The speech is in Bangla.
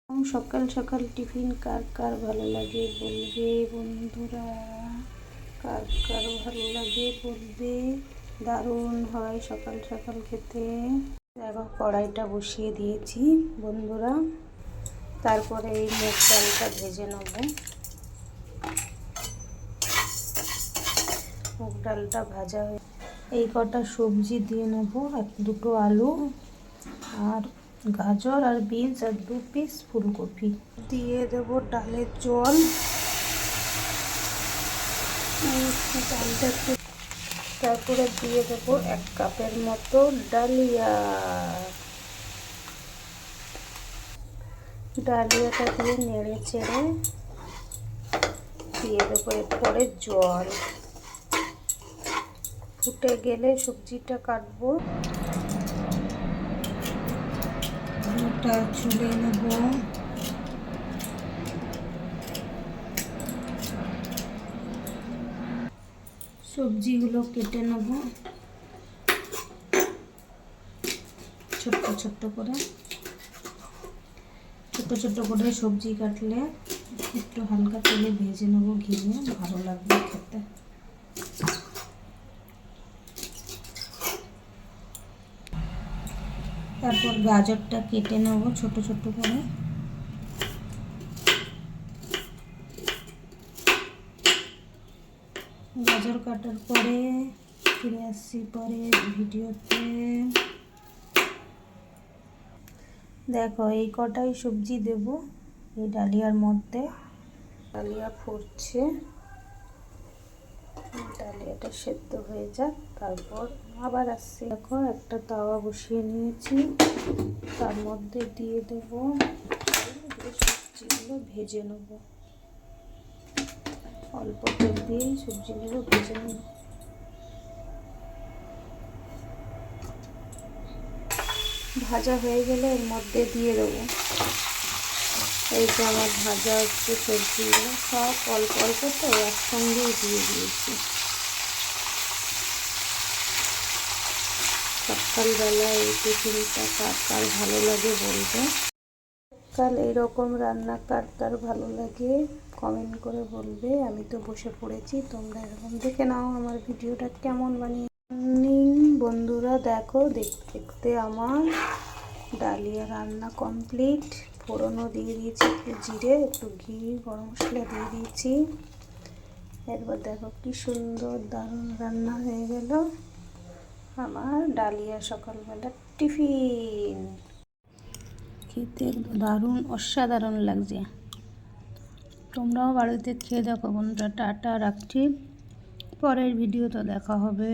সকাল সকাল টিফিন কার কার ভালো লাগে বলবে বন্ধুরা, কার কার ভালো লাগে বলবে। দারুণ হয় সকাল সকাল খেতে। দেখো কড়াইটা বসিয়ে দিয়েছি বন্ধুরা, তারপরে এই মুগ ডালটা ভেজে নেব। মুগ ডালটা ভাজা হয়ে এই কটা সবজি দিয়ে নেব, দুটো আলু আর গাজর আর বিনস আর 2 পিস ফুলকপি দিয়ে দেবো। ডালের জল, তারপরে দিয়ে দেবো 1 কাপের মতো ডালিয়া। ডালিয়াটা দিয়ে নেড়ে চেড়ে দিয়ে দেবো এরপরে জল। ফুটে গেলে সবজিটা কাটবো। আলুটা ছুলে নেব। সবজিগুলো কেটে নেব ছোট্ট ছোট্ট করে। ছোট্ট ছোট্ট করে সবজি কাটলে একটু হালকা তেলে ভেজে নেব, ঘিয়ে ভালো লাগবে খেতে। তারপর গাজরটা কেটে নেব ছোট ছোট করে। গাজর কাটার পরে ফিরে আসছি পরে ভিডিওতে। দেখো এই কটাই সবজি দেব এই ডালিয়ার মধ্যে। ডালিয়া ফুটছে, ডালিয়াটা সেদ্ধ হয়ে যাক, তারপর আবার আসছি। দেখো একটা তাওয়া বসিয়ে নিয়েছি, তার মধ্যে দিয়ে দেব সবজিগুলো ভেজে নেব। অল্প তেল দিয়ে সবজিগুলো ভেজে নেব। ভাজা হয়ে গেলে এর মধ্যে দিয়ে দেবো এই যে আমার ভাজা হচ্ছে সবজিগুলো, সব অল্প অল্প তো একসঙ্গেই দিয়ে দিয়েছি। সকালবেলা এই টিফিনটা কার কার ভালো লাগে বলবে। কাল এইরকম রান্না কার কার ভালো লাগে কমেন্ট করে বলবে। আমি তো বসে পড়েছি, তোমরা এরকম দেখে নাও আমার ভিডিওটা কেমন বানিয়ে। বন্ধুরা দেখো, দেখতে দেখতে আমার ডালিয়া রান্না কমপ্লিট। ফোড়নও দিয়ে দিয়েছি, একটু জিরে, একটু ঘি, গরম মশলা দিয়ে দিয়েছি। এরপর দেখো কি সুন্দর দারুণ রান্না হয়ে গেল আমার ডালিয়া সকালবেলা টিফিন। খেতে দারুণ অসাধারণ লাগছে। তোমরাও বাড়িতে খেয়ে দেখো বন্ধুরা। টাটা, রাখছি, পরের ভিডিওতে দেখা হবে।